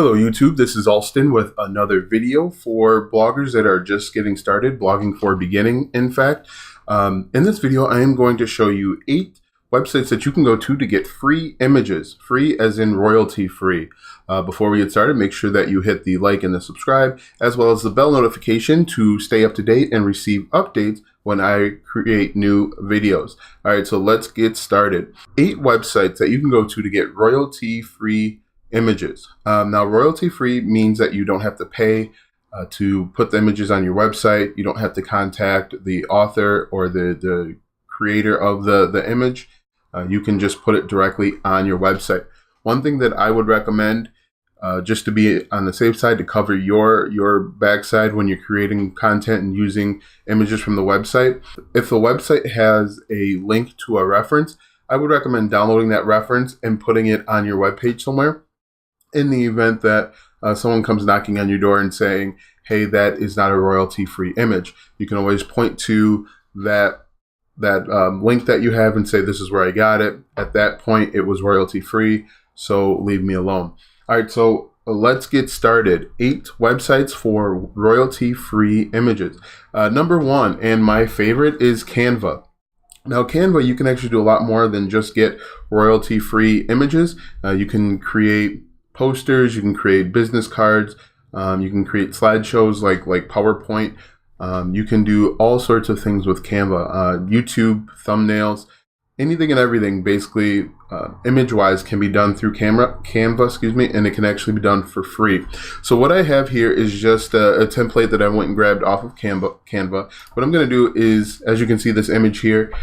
Hello YouTube, this is Alston with another video for bloggers that are just getting started, blogging for beginning in fact. In this video I am going to show you 8 websites that you can go to get free images, free as in royalty free. Before we get started, make sure that you hit the like and the subscribe as well as the bell notification to stay up to date and receive updates when I create new videos. Alright, so let's get started. 8 websites that you can go to get royalty free images. Now, royalty-free means that you don't have to pay to put the images on your website. You don't have to contact the author or the creator of the image. You can just put it directly on your website. One thing that I would recommend, just to be on the safe side, to cover your backside when you're creating content and using images from the website, if the website has a link to a reference, I would recommend downloading that reference and putting it on your webpage somewhere. In the event that someone comes knocking on your door and saying, hey, that is not a royalty-free image, you can always point to that link that you have and say, this is where I got it. At that point, it was royalty-free, so leave me alone. All right, so let's get started. 8 websites for royalty-free images. Number 1, and my favorite, is Canva. Now, Canva, you can actually do a lot more than just get royalty-free images. You can create posters, you can create business cards, you can create slideshows like PowerPoint. You can do all sorts of things with Canva. YouTube, thumbnails, anything and everything basically image-wise can be done through Canva, and it can actually be done for free. So what I have here is just a template that I went and grabbed off of Canva. What I'm going to do is, as you can see, this image here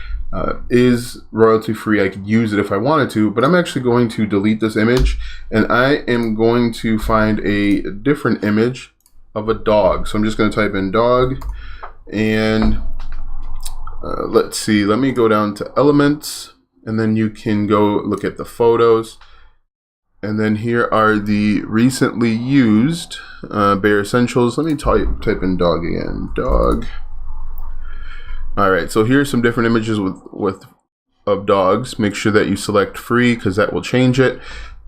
is royalty free. I could use it if I wanted to, but I'm actually going to delete this image and I am going to find a different image of a dog. So I'm just going to type in dog and let's see, let me go down to elements and then you can go look at the photos. And then here are the recently used Bare Essentials. Let me type in dog again, dog. All right, so here's some different images of dogs. Make sure that you select free because that will change it.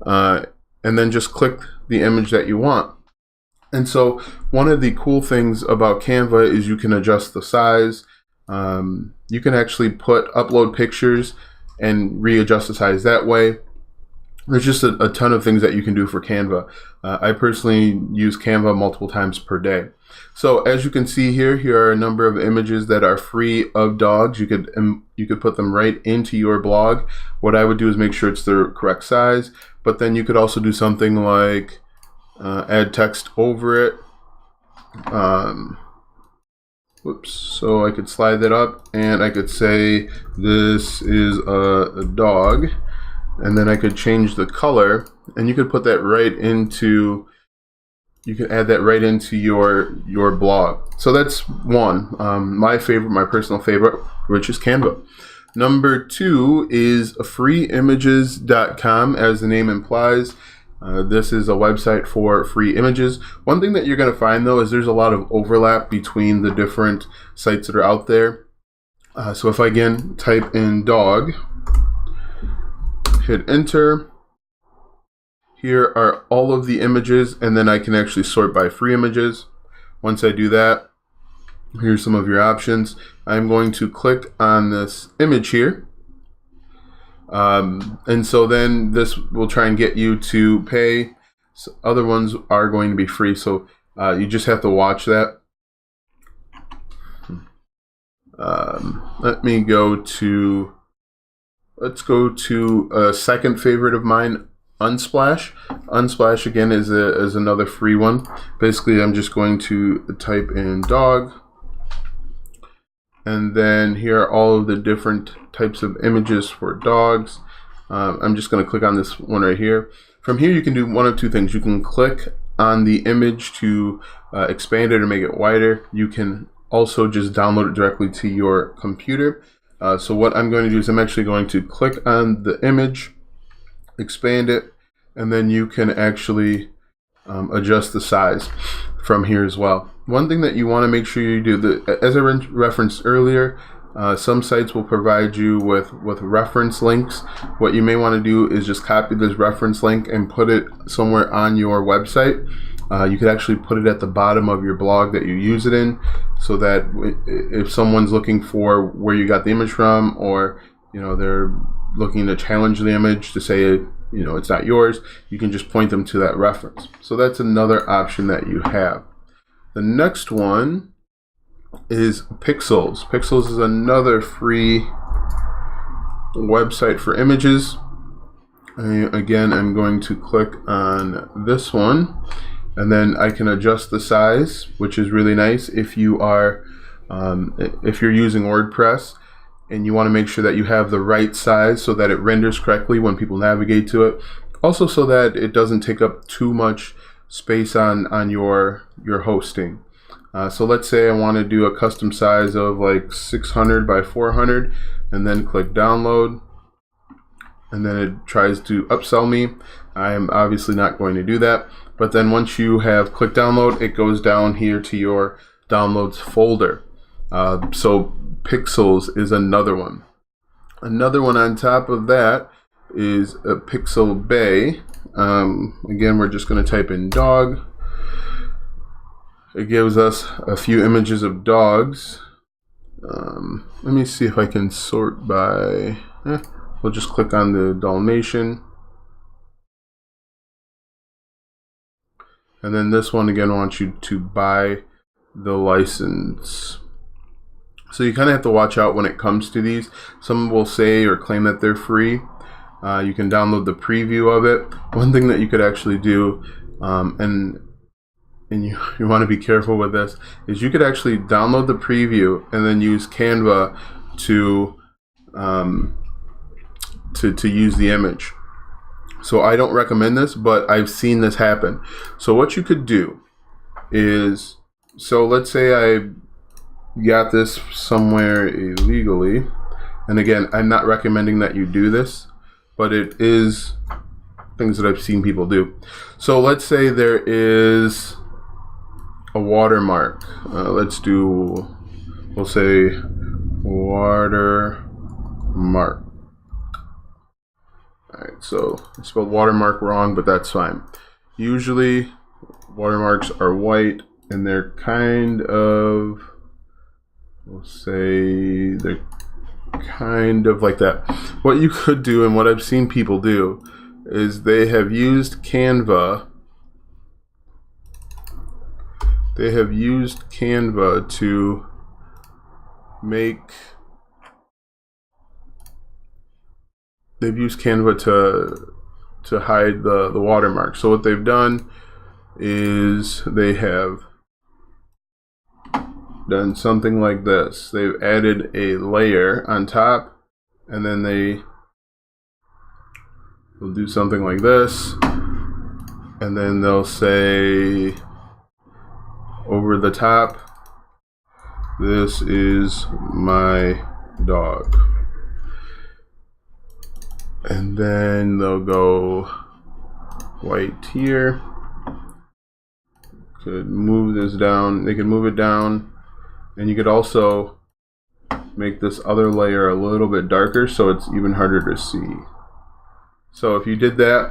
And then just click the image that you want. And so one of the cool things about Canva is you can adjust the size. You can actually upload pictures and readjust the size that way. There's just a ton of things that you can do for Canva. I personally use Canva multiple times per day. So as you can see here are a number of images that are free of dogs. You could put them right into your blog. What I would do is make sure it's the correct size, but then you could also do something like add text over it. Whoops, so I could slide that up and I could say this is a dog. And then I could change the color and you could put that right into, you can add that right into your blog. So that's one, my personal favorite, which is Canva. Number 2 is freeimages.com. As the name implies, this is a website for free images. One thing that you're going to find though is there's a lot of overlap between the different sites that are out there. So if I again type in dog, hit enter, here are all of the images, and then I can actually sort by free images. Once I do that, here's some of your options. I'm going to click on this image here, and so then this will try and get you to pay. So other ones are going to be free, so you just have to watch that. Let's go to a second favorite of mine, Unsplash. Unsplash again is another free one. Basically, I'm just going to type in dog, and then here are all of the different types of images for dogs. I'm just going to click on this one right here. From here, you can do one of two things. You can click on the image to expand it or make it wider. You can also just download it directly to your computer. So what I'm going to do is I'm actually going to click on the image, expand it, and then you can actually adjust the size from here as well. One thing that you want to make sure you do, as I referenced earlier, Some sites will provide you with reference links. What you may want to do is just copy this reference link and put it somewhere on your website. You could actually put it at the bottom of your blog that you use it in, so that if someone's looking for where you got the image from, or they're looking to challenge the image to say it's not yours, you can just point them to that reference. So that's another option that you have. The next one is Pexels. Pexels is another free website for images. Again, I'm going to click on this one, and then I can adjust the size, which is really nice if you are if you're using WordPress and you want to make sure that you have the right size so that it renders correctly when people navigate to it. Also, so that it doesn't take up too much space on your hosting. So let's say I want to do a custom size of like 600 by 400, and then click download, and then it tries to upsell me. I am obviously not going to do that. But then once you have clicked download, it goes down here to your downloads folder. So Pexels is another one. Another one on top of that is a Pixabay. Again, we're just going to type in dog. It gives us a few images of dogs. Let me see if I can sort by... we'll just click on the Dalmatian. And then this one again wants you to buy the license. So you kind of have to watch out when it comes to these. Some will say or claim that they're free. You can download the preview of it. One thing that you could actually do, and you want to be careful with this, is you could actually download the preview and then use Canva to use the image. So I don't recommend this, but I've seen this happen. So what you could do is, so let's say I got this somewhere illegally, and again, I'm not recommending that you do this, but it is things that I've seen people do. So let's say there is a watermark. We'll say watermark. Alright, so I spelled watermark wrong, but that's fine. Usually watermarks are white, and they're kind of, we'll say they're kind of like that. What you could do, and what I've seen people do, is they have used Canva. They have used Canva to make... They've used Canva to hide the watermark. So what they've done is they have done something like this. They've added a layer on top, and then they will do something like this, and then they'll say over the top, "This is my dog." And then they'll go white here. Could move this down. They can move it down, and you could also make this other layer a little bit darker so it's even harder to see. So if you did that,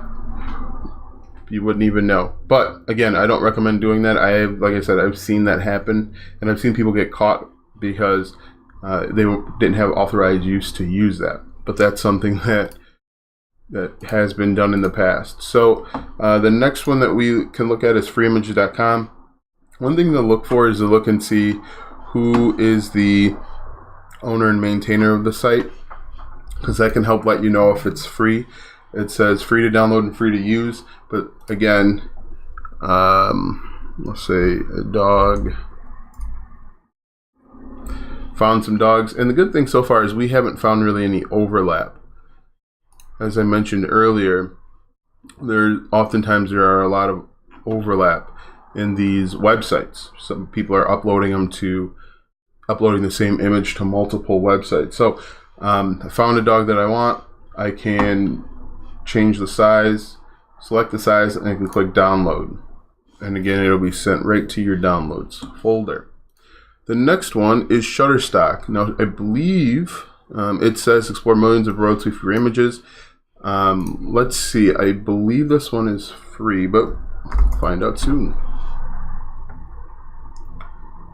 you wouldn't even know. But again, I don't recommend doing that. Like I said, I've seen that happen, and I've seen people get caught because they didn't have authorized use to use that. But that's something that has been done in the past. So the next one that we can look at is freeimages.com. One thing to look for is to look and see who is the owner and maintainer of the site, because that can help let you know if it's free. It says free to download and free to use, but again, let's say a dog. Found some dogs, and the good thing so far is we haven't found really any overlap. As I mentioned earlier, oftentimes there are a lot of overlap in these websites. Some people are uploading the same image to multiple websites. So I found a dog that I want. I can change the size, select the size, and I can click download. And again, it'll be sent right to your downloads folder. The next one is Shutterstock. Now, I believe it says explore millions of royalty-free images. Let's see. I believe this one is free, but find out soon.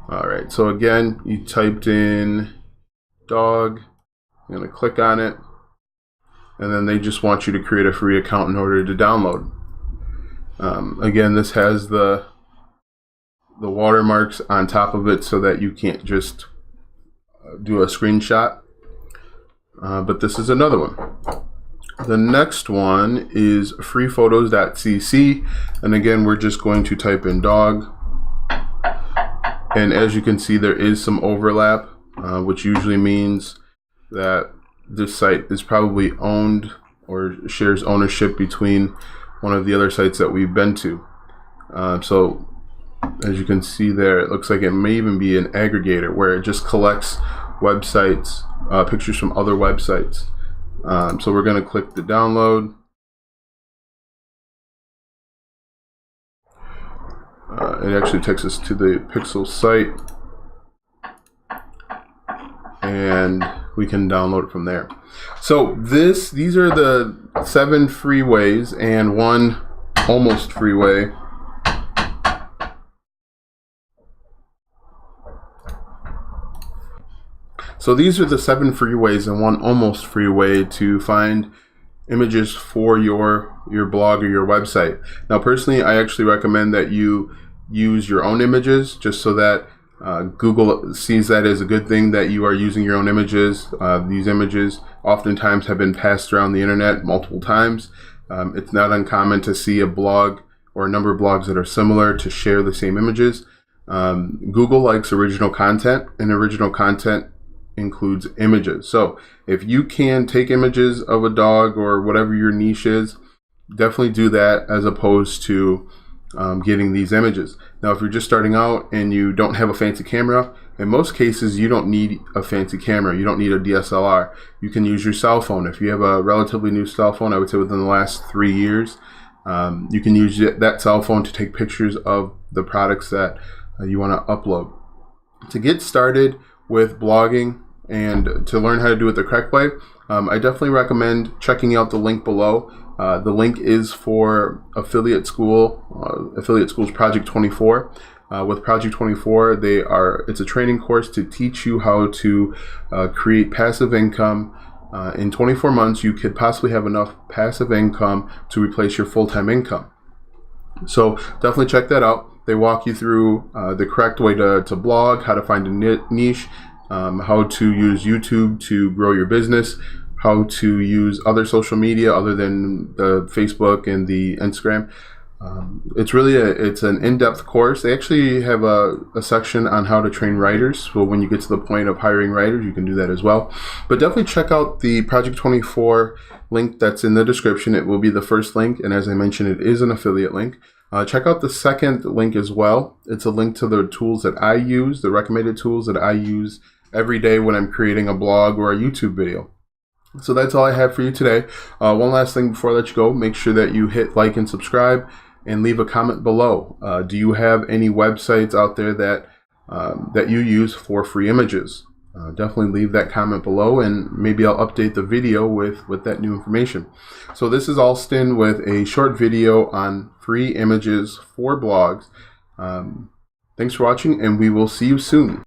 All right. So again, you typed in dog. I'm going to click on it, and then they just want you to create a free account in order to download. Again, this has the watermarks on top of it so that you can't just do a screenshot. But this is another one. The next one is freephotos.cc, and again, we're just going to type in dog. And as you can see, there is some overlap, which usually means that this site is probably owned or shares ownership between one of the other sites that we've been to. So as you can see there, it looks like it may even be an aggregator where it just collects websites, pictures from other websites. So we're going to click the download. It actually takes us to the Pixel site, and we can download it from there. So these are the 7 free ways and 1 almost free way. So these are the 7 free ways and 1 almost free way to find images for your blog or your website. Now, personally, I actually recommend that you use your own images, just so that Google sees that as a good thing that you are using your own images. These images oftentimes have been passed around the internet multiple times. It's not uncommon to see a blog or a number of blogs that are similar to share the same images. Google likes original content, and original content includes images. So if you can take images of a dog or whatever your niche is, definitely do that as opposed to getting these images. Now, if you're just starting out and you don't have a fancy camera, in most cases you don't need a fancy camera. You don't need a DSLR. You can use your cell phone. If you have a relatively new cell phone, I would say within the last 3 years, you can use that cell phone to take pictures of the products that you want to upload. To get started with blogging and to learn how to do it the correct way, I definitely recommend checking out the link below. The link is for Affiliate School's Project 24. With Project 24, it's a training course to teach you how to create passive income. In 24 months, you could possibly have enough passive income to replace your full-time income. So definitely check that out. They walk you through the correct way to blog, how to find a niche, how to use YouTube to grow your business, how to use other social media other than the Facebook and the Instagram. It's an in-depth course. They actually have a section on how to train writers. So when you get to the point of hiring writers, you can do that as well. But definitely check out the Project 24 link that's in the description. It will be the first link, and as I mentioned, it is an affiliate link. Check out the second link as well. It's a link to the tools that I use, the recommended tools that I use every day when I'm creating a blog or a YouTube video. So that's all I have for you today. One last thing before I let you go, make sure that you hit like and subscribe and leave a comment below. Do you have any websites out there that you use for free images? Definitely leave that comment below, and maybe I'll update the video with that new information. So this is Alston with a short video on free images for blogs. Thanks for watching, and we will see you soon.